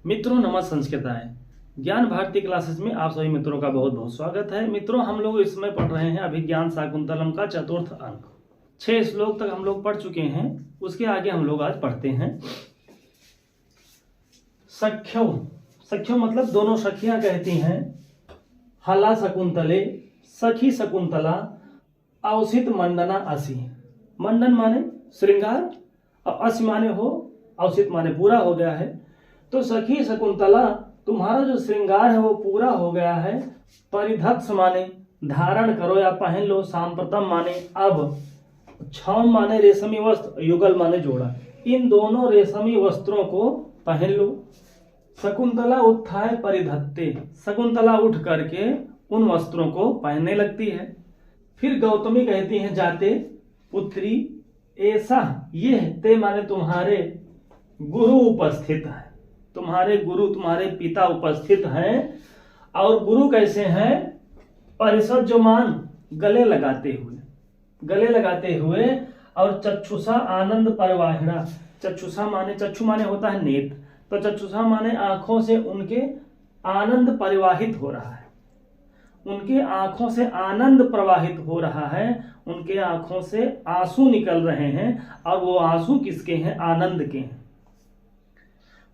मित्रों नमः संस्कृताय ज्ञान भारती क्लासेस में आप सभी मित्रों का बहुत बहुत स्वागत है। मित्रों हम लोग इस समय पढ़ रहे हैं अभिज्ञान शाकुंतलम का चतुर्थ अंक। 6 श्लोक तक हम लोग पढ़ चुके हैं। उसके आगे हम लोग आज पढ़ते हैं सख्यो। सख्यो मतलब दोनों सखियां कहती हैं हला शकुंतले सखी शकुंतला औसित मंडना असी। मंडन माने श्रृंगार और असी माने हो, औसित माने पूरा हो गया है। तो सखी शकुंतला तुम्हारा जो श्रृंगार है वो पूरा हो गया है। परिधत्स माने धारण करो या पहन लो। सांप्रतम माने अब। छौम माने रेशमी वस्त्र, युगल माने जोड़ा। इन दोनों रेशमी वस्त्रों को पहन लो। शकुंतला उत्थाय परिधत्ते, शकुंतला उठ करके उन वस्त्रों को पहनने लगती है। फिर गौतमी कहती हैं जाते पुत्री ऐसा ये ते माने तुम्हारे गुरु उपस्थित है। तुम्हारे गुरु तुम्हारे पिता उपस्थित हैं। और गुरु कैसे हैं? परिसज्जमान गले लगाते हुए और चक्षुषा आनंद परवाहिणा। चक्षुषा माने चक्षु माने होता है नेत्र, तो चक्षुषा माने आंखों से उनके आनंद परिवाहित हो रहा है। उनके आंखों से आनंद प्रवाहित हो रहा है, उनके आंखों से आंसू निकल रहे हैं। और वो आंसू किसके हैं? आनंद के हैं।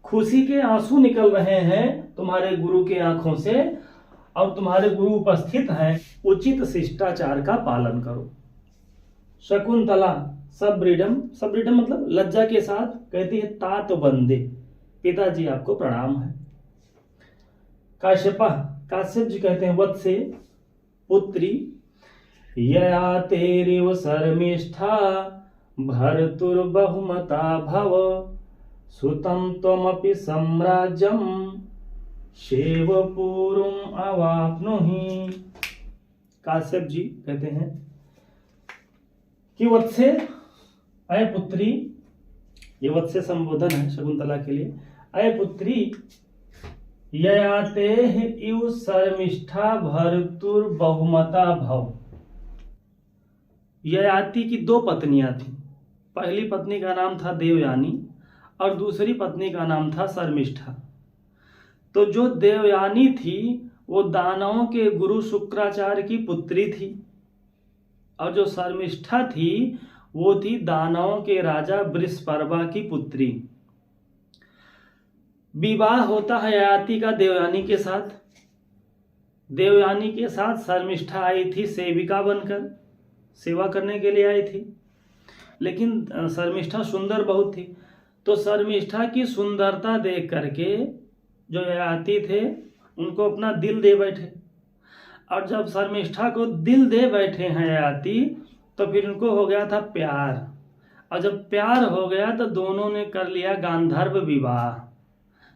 खुशी के आंसू निकल रहे हैं तुम्हारे गुरु के आंखों से। और तुम्हारे गुरु उपस्थित हैं। उचित शिष्टाचार का पालन करो। शकुंतला सबृडम, सबृडम मतलब लज्जा के साथ कहती है तात बंदे, पिताजी आपको प्रणाम है। काश्यपा, काश्यप जी कहते हैं वत्से पुत्री यया तेरिव शर्मिष्ठा भर्तुर्बहुमता भव सुतं त्वमपि सम्राज्यं शेवपुरुम अवाप्नुहि। काश्यप जी कहते हैं कि वत्से अय पुत्री, ये वत्से संबोधन है शकुंतला के लिए। अय पुत्री ययाते इव शर्मिष्ठा भर्तुर्बहुमता भव। ययाति की 2 पत्नियां थी। पहली पत्नी का नाम था देवयानी और दूसरी पत्नी का नाम था शर्मिष्ठा। तो जो देवयानी थी वो दानवों के गुरु शुक्राचार्य की पुत्री थी और जो शर्मिष्ठा थी वो थी दानवों के राजा बृहस्पति की पुत्री। विवाह होता है ययाति का देवयानी के साथ। देवयानी के साथ शर्मिष्ठा आई थी सेविका बनकर, सेवा करने के लिए आई थी। लेकिन शर्मिष्ठा सुंदर बहुत थी, तो शर्मिष्ठा की सुंदरता देख करके जो ययाति थे उनको अपना दिल दे बैठे। और जब शर्मिष्ठा को दिल दे बैठे हैं ययाति, तो फिर उनको हो गया था प्यार। और जब प्यार हो गया तो दोनों ने कर लिया गांधर्व विवाह।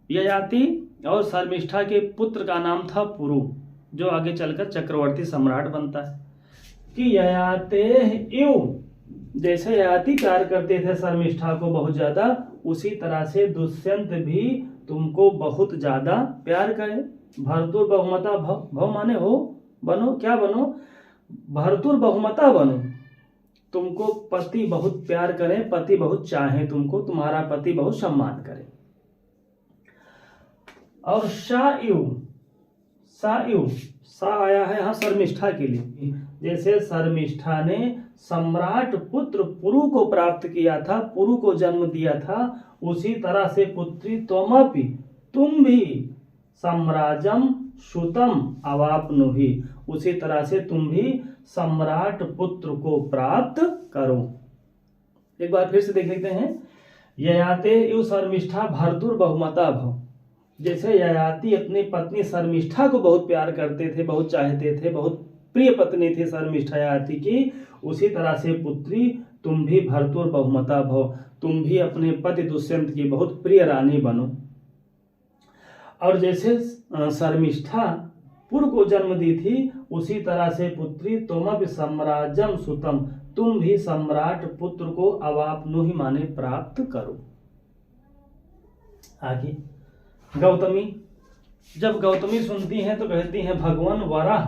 ययाति और शर्मिष्ठा के पुत्र का नाम था पुरु, जो आगे चलकर चक्रवर्ती सम्राट बनता है। कि ययाते इव, जैसे ययाति प्यार करते थे शर्मिष्ठा को बहुत ज्यादा, उसी तरह से दुष्यंत भी तुमको बहुत ज्यादा प्यार करे। भर्तुर बहुमता भव, भव माने हो, बनो, क्या बनो? भर्तुर बहुमता बनो। तुमको पति बहुत प्यार करे, पति बहुत चाहे तुमको, तुम्हारा पति बहुत सम्मान करे। और सायु, सा आया है यहाँ शर्मिष्ठा के लिए। जैसे शर्मिष्ठा ने सम्राट पुत्र पुरु को प्राप्त किया था, पुरु को जन्म दिया था, उसी तरह से पुत्री त्वमपि, तुम भी सम्राजम सुतम अवाप्नुहि, उसी तरह से तुम भी सम्राट पुत्र को प्राप्त करो। एक बार फिर से देख लेते हैं। ययाते इव शर्मिष्ठा भर्तुर बहुमता भव। जैसे ययाति अपनी पत्नी शर्मिष्ठा को बहुत प्यार करते थे, बहुत चाहते थे, बहुत प्रिय पत्नी थी शर्मिष्ठा ययाति की, उसी तरह से पुत्री तुम भी भर्तुर बहुमता भव, तुम भी अपने पति दुष्यंत की बहुत प्रिय रानी बनो। और जैसे शर्मिष्ठा पुर को जन्म दी थी, उसी तरह से पुत्री तुम सम्राजम सुतम, तुम भी सम्राट पुत्र को अवाप्नुहि माने प्राप्त करो। आगे गौतमी, जब गौतमी सुनती हैं तो कहती हैं भगवान वराह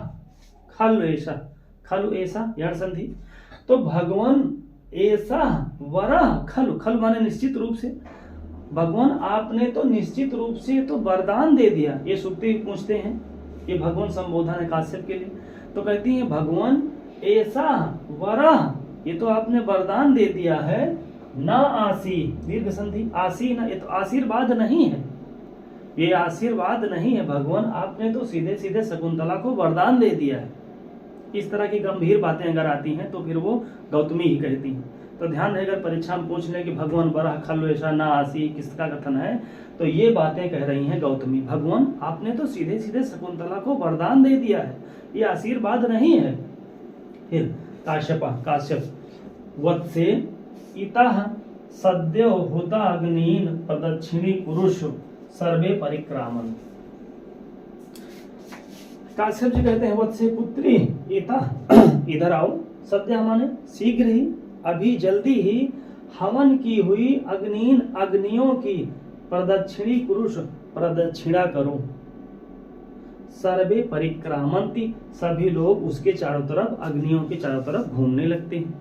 खलु ऐसा, खलु ऐसा यण संधि। तो भगवान ऐसा वराह, खलु, खलु माने निश्चित रूप से, भगवान आपने तो निश्चित रूप से तो वरदान दे दिया। ये सुक्ति पूछते हैं, ये भगवान संबोधन है काश्यप के लिए। तो कहती है भगवान ऐसा वरह, ये तो आपने वरदान दे दिया है, न आसी, दीर्घ संधि आसी न, ये तो आशीर्वाद नहीं है, ये आशीर्वाद नहीं है भगवान, आपने तो सीधे सीधे शकुंतला को वरदान दे दिया है। इस तरह की गंभीर बातें अगर आती हैं तो फिर वो गौतमी ही कहती हैं। तो ध्यान रहे, अगर परीक्षा में पूछ ले कि भगवान बरह खल्लो ऐसा ना आसी किसका कथन है, तो ये बातें कह रही हैं गौतमी। भगवान आपने तो सीधे सीधे शकुंतला को वरदान दे दिया है, ये आशीर्वाद नहीं है। फिर काश्यप वत्से इतः सद्यो हुता अग्नीन प्रदक्षिणी पुरुष सर्वे परिक्रामन। काश्यप जी कहते हैं वत्से पुत्री इधर आओ, सद्य माने शीघ्र ही, अभी जल्दी ही, हवन की हुई अग्नीन अग्नियों की प्रदक्षिणी पुरुष प्रदक्षिणा करो, सर्वे परिक्रामंती सभी लोग उसके चारों तरफ, अग्नियों के चारों तरफ घूमने लगते हैं।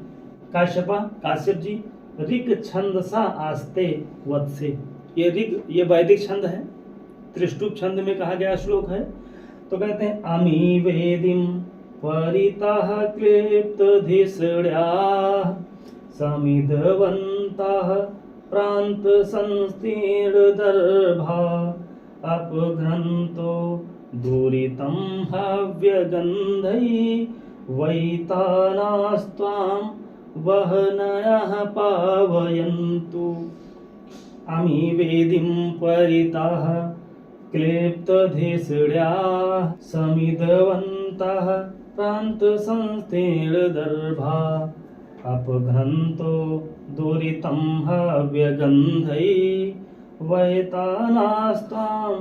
काश्यप जी ऋग छंदसा आस्ते वत्से, ये ऋग ये वैदिक छंद है, त्रिष्टुप छंद में कहा गया श्लोक है। तो कहते हैं अमी वेदिम परितः क्लिप्त धिसृण्या समिधवन्तः प्रांत संस्तीर्ण दर्भा अपघ्नन्तो दूरितं हव्यगन्धै वैतानास्त्वां वहनयः पावयन्तु। अमी वेदिं परितः क्लिप्तधिसृण्या समिधवन्तः प्रांत संस्तीर्ण दर्भा अपघ्नन्तो दूरितं हव्यगन्धै वैतानास्त्वां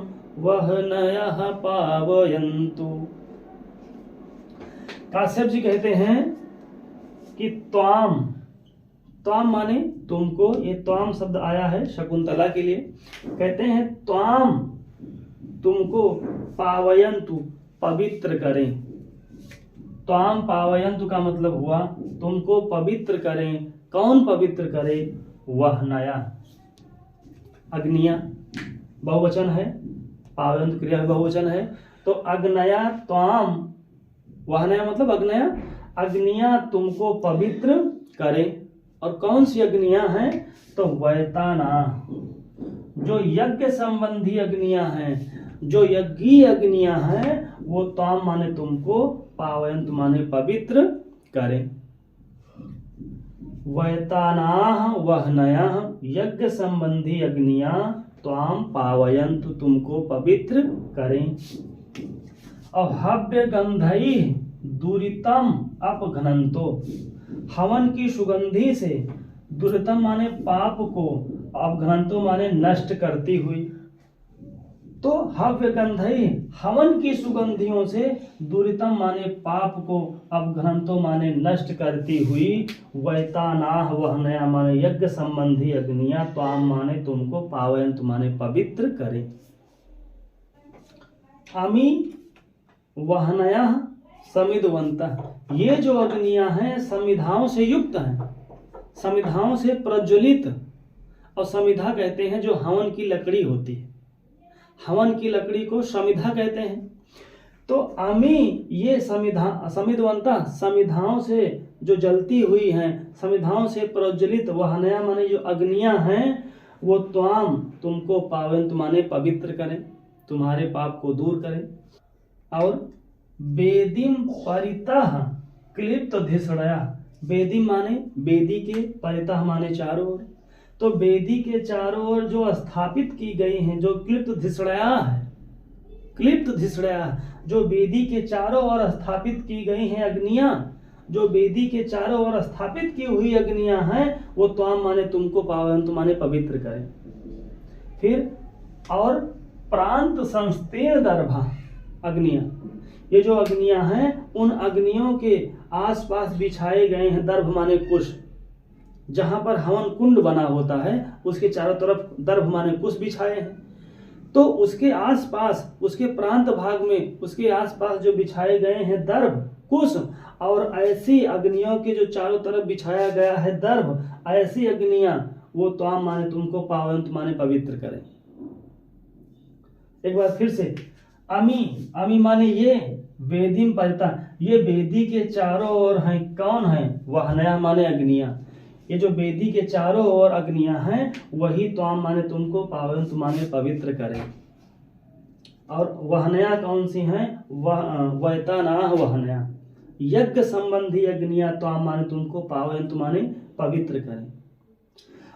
वहनयः पावयन्तु। काश्यप जी कहते हैं कि त्वाम माने तुमको, ये त्वाम शब्द आया है शकुंतला के लिए। कहते हैं त्वाम तुमको पावयन्तु पवित्र करें। त्वाम पावयन्तु का मतलब हुआ तुमको पवित्र करें। कौन पवित्र करे? वह नया, अग्निया बहुवचन है, पावयन्तु क्रिया बहुवचन है, तो अग्नया त्वाम, वह नया मतलब अग्नया, अग्निया तुमको पवित्र करे। और कौन सी अग्नियां हैं? तो वैताना, जो यज्ञ संबंधी अग्नियां हैं, जो यज्ञीय अग्नियां हैं, वो ताम माने तुमको, पावयंत माने पवित्र करें। वैतानाह वहनयः, यज्ञ संबंधी अग्नियां ताम पावयंत तुमको पवित्र करें। और हव्य गंधई दुरितम अपघ्नन्तो, हवन की सुगंधी से, दुरितम माने पाप को, अपघ्नन्तो माने नष्ट करती हुई। तो हव्य गंधई हवन की सुगंधियों से, दुरितम माने पाप को, अपघ्नन्तो माने नष्ट करती हुई, वैतानाह वहनया माने यज्ञ संबंधी अग्नियां, त्वाम माने तुमको, पावयंत माने पवित्र करे। अमी वहनया समिधवन्तः, ये जो अग्नियां हैं समिधाओं से युक्त हैं, समिधाओं से प्रज्वलित। और समिधा कहते हैं जो हवन की लकड़ी होती है, हवन की लकड़ी को समिधा कहते हैं। तो अमी ये समिधवन्तः समिधाओं से जो जलती हुई हैं, समिधाओं से प्रज्वलित, वहनया माने जो अग्नियां हैं, वो त्वाम तुमको, पावयंत माने पवित्र करें, तुम्हारे पाप को दूर करें। और वेदिम परितः क्लिप्त धिसृण्या, वेदी माने वेदी के, परितः माने चारों ओर, तो वेदी के चारों ओर जो स्थापित की गई हैं, जो क्लिप्त धिसृण्या है, क्लिप्त धिसृण्या, जो वेदी के चारों ओर स्थापित की गई हैं अग्नियां, जो वेदी के चारों ओर स्थापित की हुई अग्नियां हैं, वो त्वाम माने तुमको, पावयंत माने पवित्र करें। फिर और प्रांत संस्तीर्ण दर्भा अग्नियां, ये जो अग्नियां हैं, उन अग्नियों के आसपास बिछाए गए हैं दर्भ माने कुश, जहां पर हवन कुंड बना होता है उसके चारों तरफ दर्भ माने कुश बिछाए हैं। तो उसके आसपास, उसके प्रांत भाग में, उसके आसपास जो बिछाए गए हैं दर्भ कुश, और ऐसी अग्नियों के जो चारों तरफ बिछाया गया है दर्भ, ऐसी अग्नियां वो त्वाम माने तुमको, पावयंतु माने पवित्र करें। एक बार फिर से, अमी, अमी माने ये, वेदी में परिता, ये वेदी के चारों ओर हैं, कौन है? वहनया माने अग्नियां, ये जो वेदी के चारों ओर अग्नियां हैं वही त्वाम माने तुमको, पावयंतु माने पवित्र करें। और वहनया कौन सी हैं? वैतानाह वहनया, यज्ञ संबंधी अग्नियां त्वाम माने तुमको, पावयंतु माने पवित्र करें।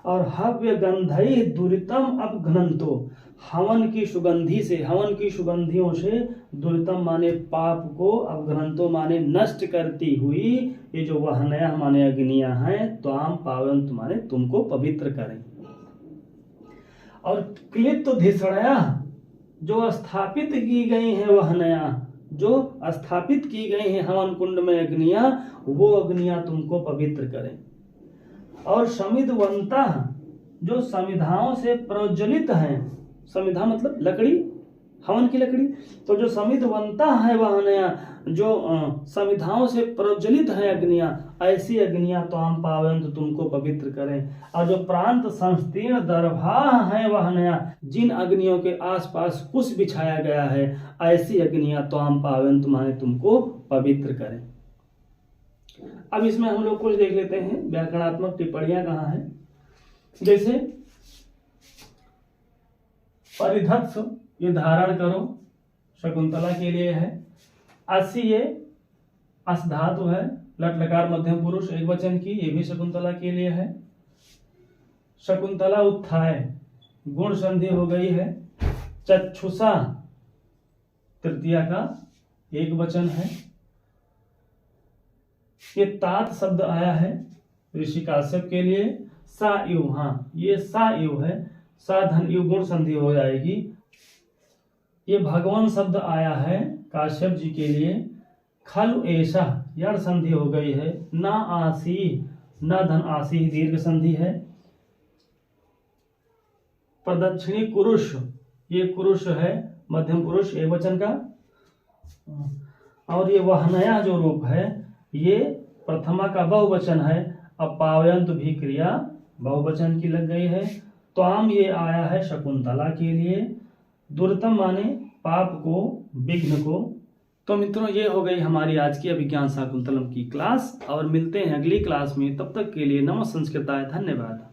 और हव्य गंधई दुरितम अपघ्नंतो, हवन की सुगंधी से, हवन की सुगंधियों से, दुरितम माने पाप को, अपघ्नंतो माने नष्ट करती हुई, ये जो वहनया माने अग्नियां हैं, त्वाम पावयंतु माने तुमको पवित्र करें। और क्लिप्त धिसड़या, जो स्थापित की गई है वहनया, जो स्थापित की गई है हवन कुंड में अग्नियां, वो अग्नियां तुमको पवित्र करें। और समिधवंता, जो समिधाओं से प्रज्वलित हैं, समिधा मतलब लकड़ी, हवन की लकड़ी, तो जो समिधवंता है वहनया, जो समिधाओं से प्रज्वलित है अग्नियां, ऐसी अग्नियां त्वाम पावयंतु तुमको पवित्र करें। और जो प्रांत संस्तीर्ण दर्भा है वहनया, जिन अग्नियों के आसपास कुश बिछाया गया है, ऐसी अग्नियां त्वाम पावयंतु माने तुमको पवित्र करें। अब इसमें हम लोग कुछ देख लेते हैं व्याकरणात्मक टिप्पणियां कहाँ है। जैसे परिधत्स, ये धारण करो, शकुंतला के लिए है। असी, ये अस धातु है, लट लकार मध्यम पुरुष एक वचन की, ये भी शकुंतला के लिए है। शकुंतला उत्थाय, गुण संधि हो गई है। चक्षुषा तृतीया का एक वचन है। ये तात शब्द आया है ऋषि काश्यप के लिए। सा यु, हाँ ये सा यु है, सा धन यु गुण संधि हो जाएगी। ये भगवान शब्द आया है काश्यप जी के लिए। खलु ऐसा यण संधि हो गई है। ना आसी, न धन आसी दीर्घ संधि है। प्रदक्षिणी कुरुष, ये कुरुष है मध्यम पुरुष एक वचन का। और ये वहनया जो रूप है ये प्रथमा का बहुवचन है। अब पावयंतु भी क्रिया बहुवचन की लग गई है। त्वाम ये आया है शकुंतला के लिए। दुर्तम माने पाप को, विघ्न को। तो मित्रों ये हो गई हमारी आज की अभिज्ञान शाकुंतलम की क्लास, और मिलते हैं अगली क्लास में। तब तक के लिए नमः संस्कृताय, धन्यवाद।